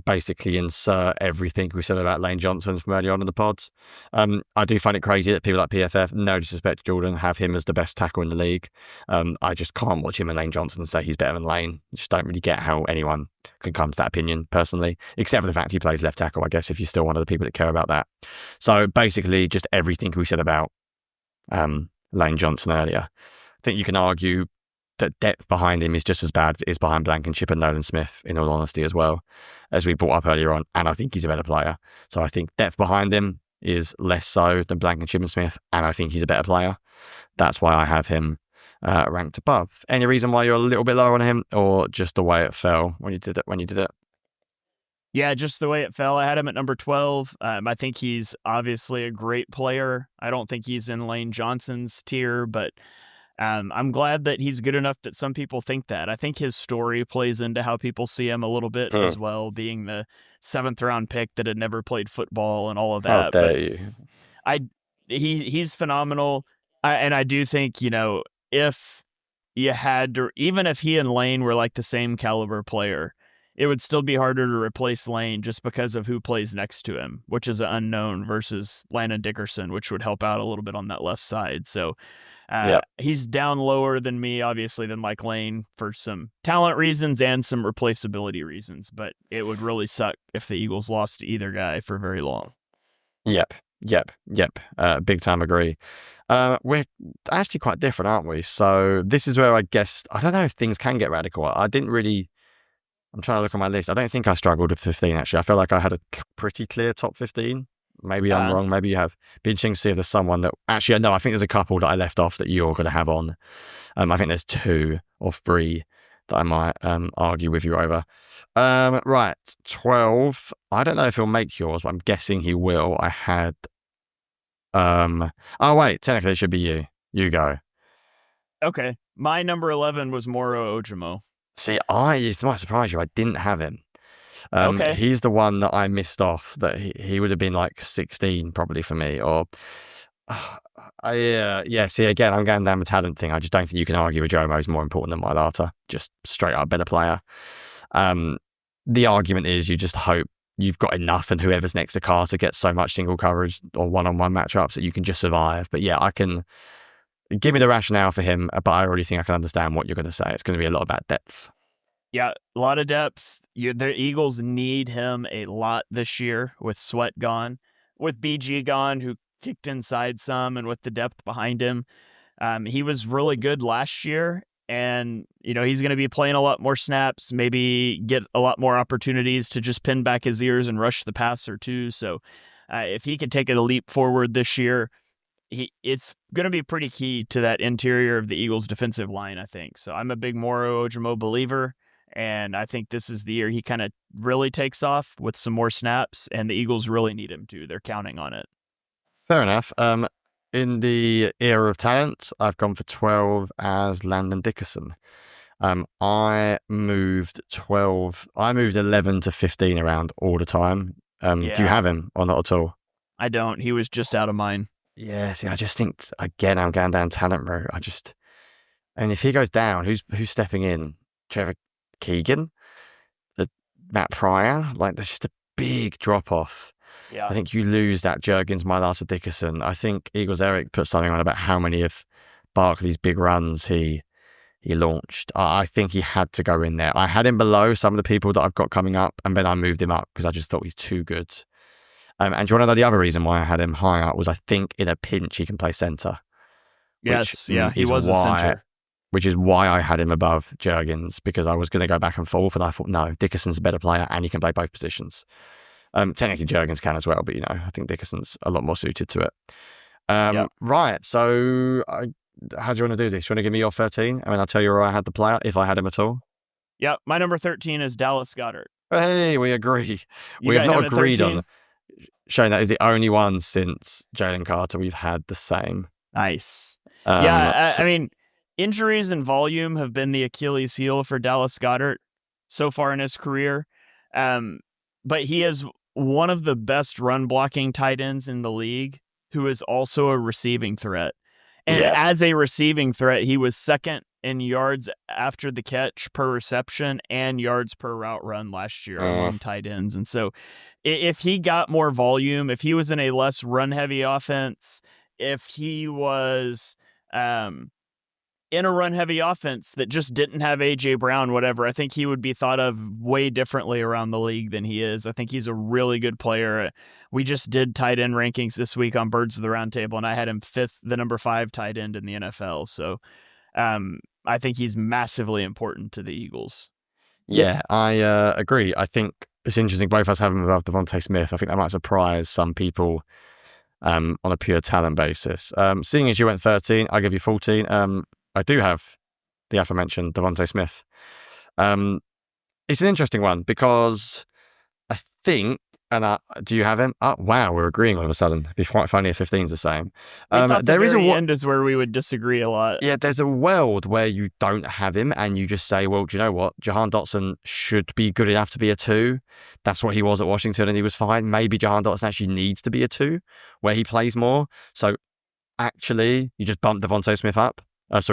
Basically insert everything we said about Lane Johnson from early on in the pods. I do find it crazy that people like PFF, no disrespect to Jordan, have him as the best tackle in the league. I just can't watch him and Lane Johnson and say he's better than Lane. Just don't really get how anyone can come to that opinion personally, except for the fact he plays left tackle, I guess, if you're still one of the people that care about that. So basically just everything we said about Lane Johnson earlier. I think you can argue that depth behind him is just as bad as it is behind Blankenship and Nolan Smith, in all honesty, as well, as we brought up earlier on. And I think he's a better player. So I think depth behind him is less so than Blankenship and Smith, and I think he's a better player. That's why I have him ranked above. Any reason why you're a little bit lower on him, or just the way it fell when you did it? Yeah, just the way it fell. I had him at number 12. I think he's obviously a great player. I don't think he's in Lane Johnson's tier, but I'm glad that he's good enough that some people think that. I think his story plays into how people see him a little bit as well, being the 7th round pick that had never played football and all of that. How dare you? He's phenomenal. And I do think, if you had to, even if he and Lane were like the same caliber player, it would still be harder to replace Lane just because of who plays next to him, which is an unknown, versus Landon Dickerson, which would help out a little bit on that left side. So he's down lower than me, obviously, than Mike Lane for some talent reasons and some replaceability reasons. But it would really suck if the Eagles lost to either guy for very long. Yep. Big time agree. We're actually quite different, aren't we? So this is where I guess, I don't know if things can get radical. I'm trying to look at my list. I don't think I struggled with 15, actually. I feel like I had a pretty clear top 15. Maybe I'm wrong. Maybe you have. Be interesting to see if there's someone that... Actually, no, I think there's a couple that I left off that you're going to have on. I think there's 2 or 3 that I might argue with you over. Right, 12. I don't know if he'll make yours, but I'm guessing he will. I had... oh, wait. Technically, it should be you. You go. Okay. My number 11 was Moro Ojimo. See, it might surprise you. I didn't have him. Okay. He's the one that I missed off, that he would have been like 16 probably for me. Or, see, again, I'm going down the talent thing. I just don't think you can argue with Jomo is more important than Mailata. Just straight up better player. The argument is you just hope you've got enough and whoever's next to Carter gets so much single coverage or one-on-one matchups that you can just survive. But yeah, I can... Give me the rationale for him, but I already think I can understand what you're going to say. It's going to be a lot about depth. Yeah, a lot of depth. The Eagles need him a lot this year with Sweat gone, with BG gone, who kicked inside some, and with the depth behind him. He was really good last year, and he's going to be playing a lot more snaps, maybe get a lot more opportunities to just pin back his ears and rush the passer too. So if he could take a leap forward this year, it's going to be pretty key to that interior of the Eagles' defensive line, I think. So I'm a big Moro Ojimo believer, and I think this is the year he kind of really takes off with some more snaps, and the Eagles really need him to. They're counting on it. Fair enough. In the era of talent, I've gone for 12 as Landon Dickerson. I moved 11 to 15 around all the time. Do you have him or not at all? I don't. He was just out of mine. Yeah, see, I just think, again, I'm going down talent route. And if he goes down, who's stepping in? Trevor Keegan? Matt Pryor? Like, there's just a big drop-off. Yeah. I think you lose that Juergens, Mailata, Dickerson. I think Eagles Eric put something on about how many of Barkley's big runs he launched. I think he had to go in there. I had him below some of the people that I've got coming up, and then I moved him up because I just thought he's too good. And do you want to know the other reason why I had him higher was I think in a pinch he can play centre. Yes, he was a centre. Which is why I had him above Juergens, because I was going to go back and forth, and I thought, no, Dickerson's a better player and he can play both positions. Technically, Jurgens can as well, but I think Dickerson's a lot more suited to it. Right. So, how do you want to do this? You want to give me your 13? I mean, I'll tell you where I had the player if I had him at all. Yep. My number 13 is Dallas Goedert. Hey, we agree. We have not agreed on showing that is the only one since Jalen Carter we've had the same. Nice. I mean, injuries and volume have been the Achilles heel for Dallas Goedert so far in his career. But he is one of the best run blocking tight ends in the league who is also a receiving threat. And as a receiving threat, he was second in yards after the catch per reception and yards per route run last year among tight ends. And so if he got more volume, if he was in a less run-heavy offense, if he was in a run-heavy offense that just didn't have A.J. Brown, whatever, I think he would be thought of way differently around the league than he is. I think he's a really good player. We just did tight end rankings this week on Birds of the Round Table, and I had him the number 5 tight end in the NFL. So I think he's massively important to the Eagles. Yeah, I agree. I think it's interesting both of us have him above Devontae Smith. I think that might surprise some people on a pure talent basis. Seeing as you went 13, I'll give you 14. I do have the aforementioned Devontae Smith. It's an interesting one because I think, do you have him? Oh, wow, we're agreeing all of a sudden. It'd be quite funny if 15's the same. There is end is where we would disagree a lot. Yeah, there's a world where you don't have him and you just say, well, do you know what? Jahan Dotson should be good enough to be a 2. That's what he was at Washington and he was fine. Maybe Jahan Dotson actually needs to be a 2 where he plays more. So actually, you just bump Devontae Smith up.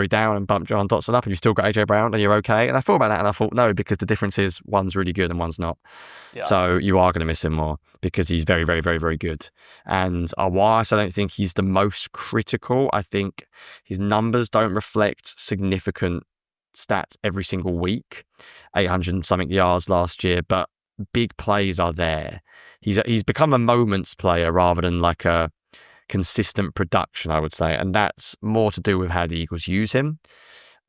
Down and bump Jahan Dotson up and you still got A.J. Brown and you're okay. And I thought about that and I thought, no, because the difference is one's really good and one's not. Yeah. So you are going to miss him more because he's very, very, very, very good. And whilst I don't think he's the most critical, I think his numbers don't reflect significant stats every single week. 800 and something yards last year, but big plays are there. He's become a moments player rather than like a consistent production, I would say, and that's more to do with how the Eagles use him.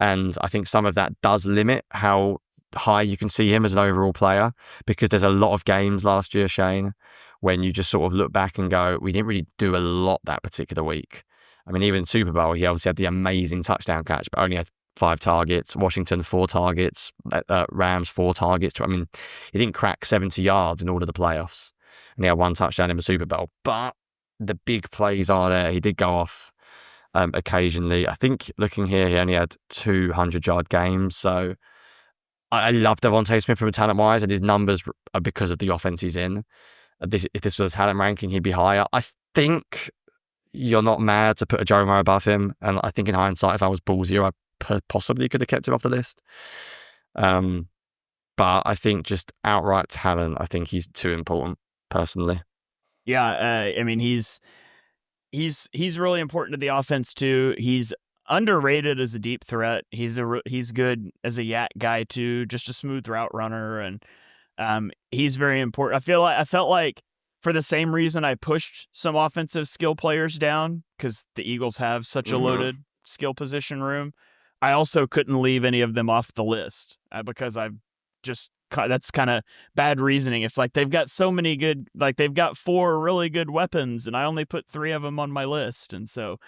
And I think some of that does limit how high you can see him as an overall player, because there's a lot of games last year, Shane, when you just sort of look back and go, we didn't really do a lot that particular week. I mean, even in Super Bowl, he obviously had the amazing touchdown catch, but only had 5 targets. Washington, 4 targets. Rams, 4 targets. I mean, he didn't crack 70 yards in all of the playoffs, and he had 1 touchdown in the Super Bowl. But the big plays are there. He did go off occasionally. I think looking here, he only had 200-yard games. So I love Devontae Smith from a talent-wise, and his numbers are because of the offense he's in. If this was a talent ranking, he'd be higher. I think you're not mad to put a Joe Moe above him. And I think in hindsight, if I was ballsier, I possibly could have kept him off the list. But I think just outright talent, I think he's too important, personally. Yeah, I mean he's really important to the offense too. He's underrated as a deep threat. He's good as a yak guy too, just a smooth route runner, and he's very important. I felt like for the same reason I pushed some offensive skill players down because the Eagles have such a loaded skill position room. I also couldn't leave any of them off the list because that's kind of bad reasoning. It's like they've got so many good, like they've got 4 really good weapons and I only put 3 of them on my list. And so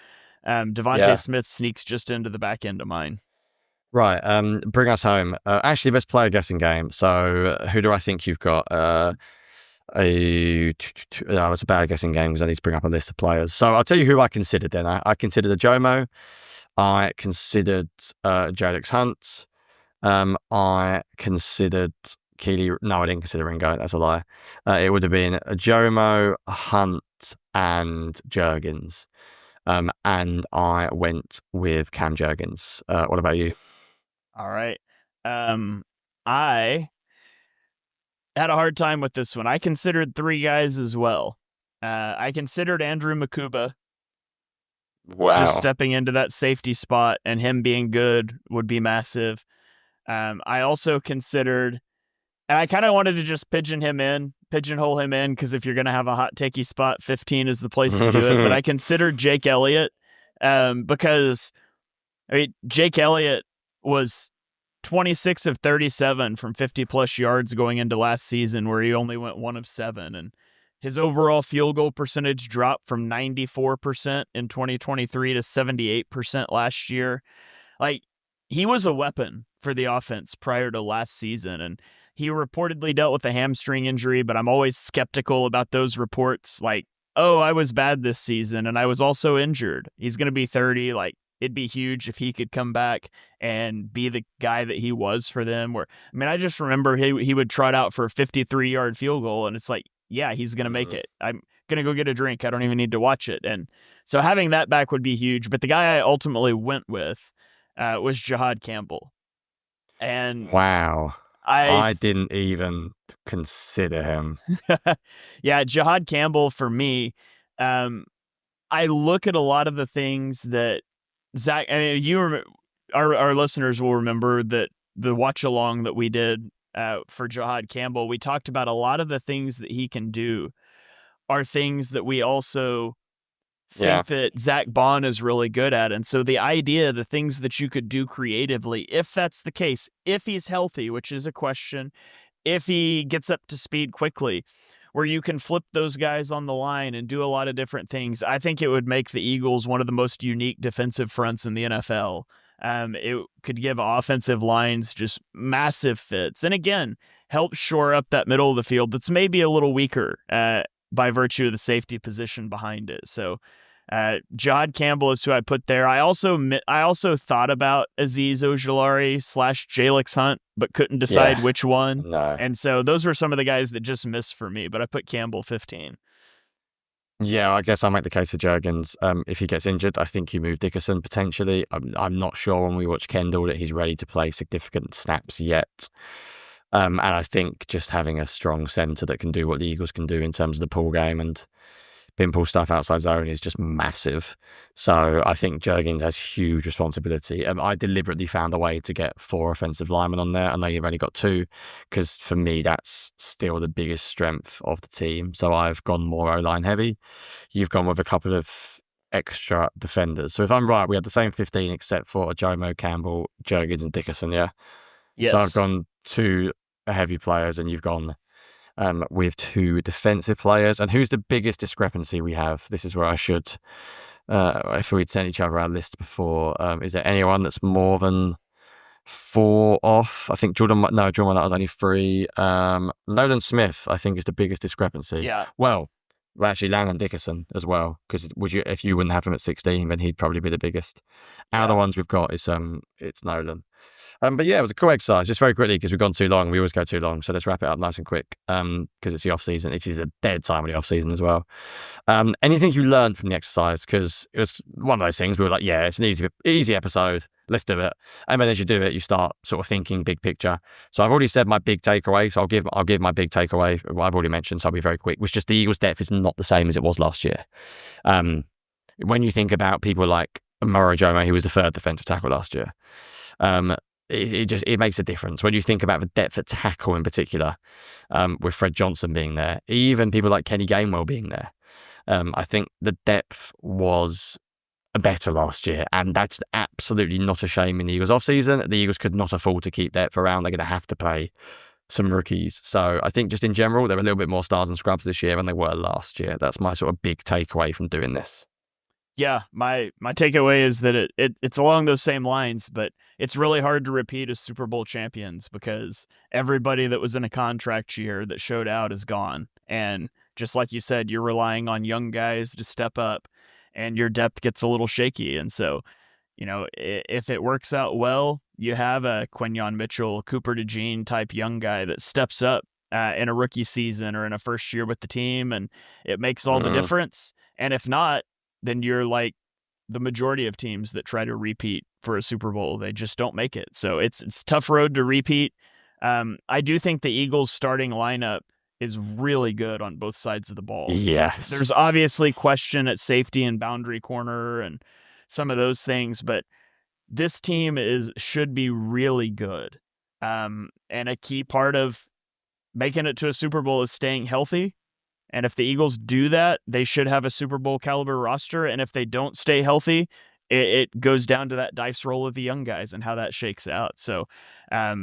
Devontae Smith sneaks just into the back end of mine. Right. Bring us home. Actually, let's play a guessing game. So who do I think you've got? It's a bad guessing game because I need to bring up a list of players. So I'll tell you who I considered then. I considered a Jomo. I considered Jalix Hunt. I considered Keely. No, I didn't consider Ringo. That's a lie. It would have been Jomo, Hunt, and Jurgens. And I went with Cam Jurgens. What about you? All right. I had a hard time with this one. I considered 3 guys as well. I considered Andrew Makuba. Wow. Just stepping into that safety spot and him being good would be massive. I also considered, and I kind of wanted to just pigeonhole him in, because if you're going to have a hot takey spot, 15 is the place to do it. But I considered Jake Elliott because, I mean, Jake Elliott was 26 of 37 from 50-plus yards going into last season, where he only went 1 of 7. And his overall field goal percentage dropped from 94% in 2023 to 78% last year. Like, he was a weapon for the offense prior to last season, and he reportedly dealt with a hamstring injury, but I'm always skeptical about those reports. Like, oh, I was bad this season, and I was also injured. He's going to be 30. Like, it'd be huge if he could come back and be the guy that he was for them. I just remember he would trot out for a 53-yard field goal, and it's like, yeah, he's going to make it. I'm going to go get a drink. I don't even need to watch it. And so having that back would be huge. But the guy I ultimately went with was Jihad Campbell. And wow. I didn't even consider him. Yeah, Jihad Campbell for me, I look at a lot of the things that Zach, our listeners will remember that the watch along that we did for Jihad Campbell, we talked about a lot of the things that he can do are things that we also think that Zach Bond is really good at. And so the idea, the things that you could do creatively, if that's the case, if he's healthy, which is a question, if he gets up to speed quickly, where you can flip those guys on the line and do a lot of different things, I think it would make the Eagles one of the most unique defensive fronts in the NFL. It could give offensive lines just massive fits. And again, help shore up that middle of the field that's maybe a little weaker by virtue of the safety position behind it. So Jihad Campbell is who I put there. I also thought about Azeez Ojulari / Jalix Hunt, but couldn't decide which one. No. And so those were some of the guys that just missed for me, but I put Campbell 15. Yeah, I guess I'll make the case for Jurgens. If he gets injured, I think you move Dickerson potentially. I'm not sure when we watch Kendall that he's ready to play significant snaps yet. And I think just having a strong centre that can do what the Eagles can do in terms of the pull game and pinball stuff outside zone is just massive. So I think Jurgens has huge responsibility. I deliberately found a way to get 4 offensive linemen on there. I know you've only got 2, because for me, that's still the biggest strength of the team. So I've gone more O-line heavy. You've gone with a couple of extra defenders. So if I'm right, we had the same 15 except for Jomo, Campbell, Jurgens and Dickerson, yeah? Yes. So I've gone 2 heavy players and you've gone with 2 defensive players. And who's the biggest discrepancy we have? This is where I should, if we'd sent each other our list before, is there anyone that's more than 4 off? I think Jordan White was only 3. Nolan Smith, I think, is the biggest discrepancy. Yeah. Well, actually, Landon Dickerson as well, because if you wouldn't have him at 16, then he'd probably be the biggest. Out of the ones we've got, it's Nolan. But yeah, it was a cool exercise. Just very quickly, because we've gone too long. We always go too long. So let's wrap it up nice and quick, because it's the off season. It is a dead time of the off season as well. Anything you learned from the exercise? Because it was one of those things we were like, yeah, it's an easy episode. Let's do it. And then as you do it, you start sort of thinking big picture. So I've already said my big takeaway. So I'll give my big takeaway. What I've already mentioned, so I'll be very quick. Was just the Eagles' depth is not the same as it was last year. When you think about people like Moro Jomo, who was the 3rd defensive tackle last year, it makes a difference when you think about the depth at tackle in particular, with Fred Johnson being there, even people like Kenny Gainwell being there. I think the depth was better last year, and that's absolutely not a shame in the Eagles offseason. The Eagles could not afford to keep depth around. They're going to have to play some rookies. So I think just in general, they're a little bit more stars and scrubs this year than they were last year. That's my sort of big takeaway from doing this. Yeah, my takeaway is that it's along those same lines, but it's really hard to repeat as Super Bowl champions because everybody that was in a contract year that showed out is gone. And just like you said, you're relying on young guys to step up, and your depth gets a little shaky. And so, if it works out well, you have a Quinyon Mitchell, Cooper DeJean type young guy that steps up in a rookie season or in a first year with the team, and it makes all the difference. And if not, then you're like the majority of teams that try to repeat for a Super Bowl. They just don't make it. So it's a tough road to repeat. I do think the Eagles starting lineup is really good on both sides of the ball. Yes. There's obviously question at safety and boundary corner and some of those things, but this team should be really good. And a key part of making it to a Super Bowl is staying healthy. And if the Eagles do that, they should have a Super Bowl caliber roster. And if they don't stay healthy, it goes down to that dice roll of the young guys and how that shakes out. So I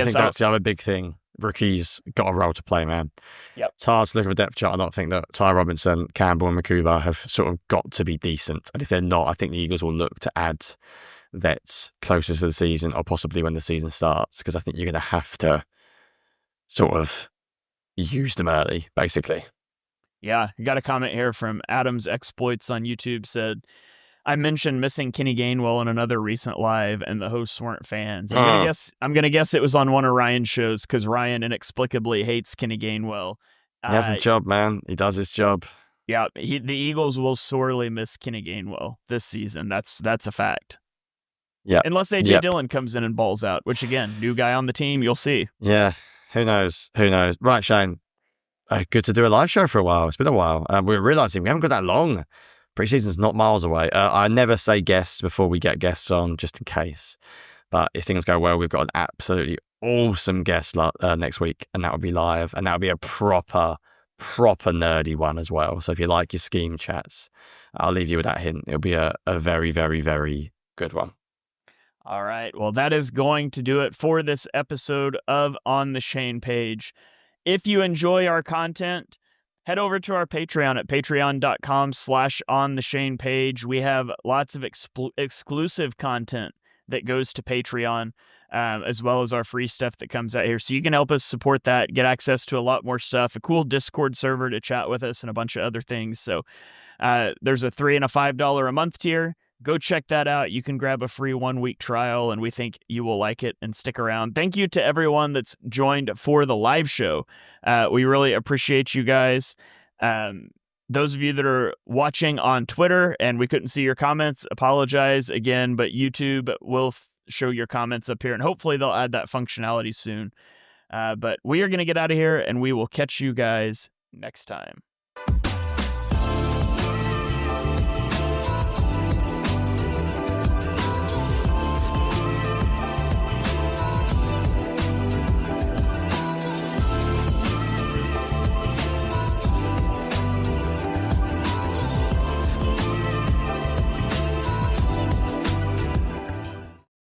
think that's the other big thing. Rookies got a role to play, man. Yep. It's hard to look at a depth chart and not think that Ty Robinson, Campbell, and Makuba have sort of got to be decent. And if they're not, I think the Eagles will look to add vets closer to the season or possibly when the season starts, because I think you're going to have to sort of use them early, basically. Yeah, you got a comment here from Adam's Exploits on YouTube said, I mentioned missing Kenny Gainwell in another recent live, and the hosts weren't fans. I'm gonna guess it was on one of Ryan's shows because Ryan inexplicably hates Kenny Gainwell. He has a job, man. He does his job. Yeah, the Eagles will sorely miss Kenny Gainwell this season. That's a fact. Yeah. Unless AJ Dillon comes in and balls out, which again, new guy on the team, you'll see. Yeah. Who knows? Who knows? Right, Shane. Good to do a live show for a while. It's been a while. We're realizing we haven't got that long. Preseason's not miles away. I never say guests before we get guests on, just in case. But if things go well, we've got an absolutely awesome guest next week, and that will be live, and that will be a proper nerdy one as well. So if you like your scheme chats, I'll leave you with that hint. It'll be a very, very, very good one. All right. Well, that is going to do it for this episode of On the Shane Page. If you enjoy our content, head over to our Patreon at patreon.com/ontheshanepage. We have lots of exclusive content that goes to Patreon, as well as our free stuff that comes out here. So you can help us support that, get access to a lot more stuff, a cool Discord server to chat with us, and a bunch of other things. So there's a $3 and a $5 a month tier. Go check that out. You can grab a free 1-week trial, and we think you will like it and stick around. Thank you to everyone that's joined for the live show. We really appreciate you guys. Those of you that are watching on Twitter and we couldn't see your comments, apologize again, but YouTube will show your comments up here, and hopefully they'll add that functionality soon. But we are going to get out of here, and we will catch you guys next time.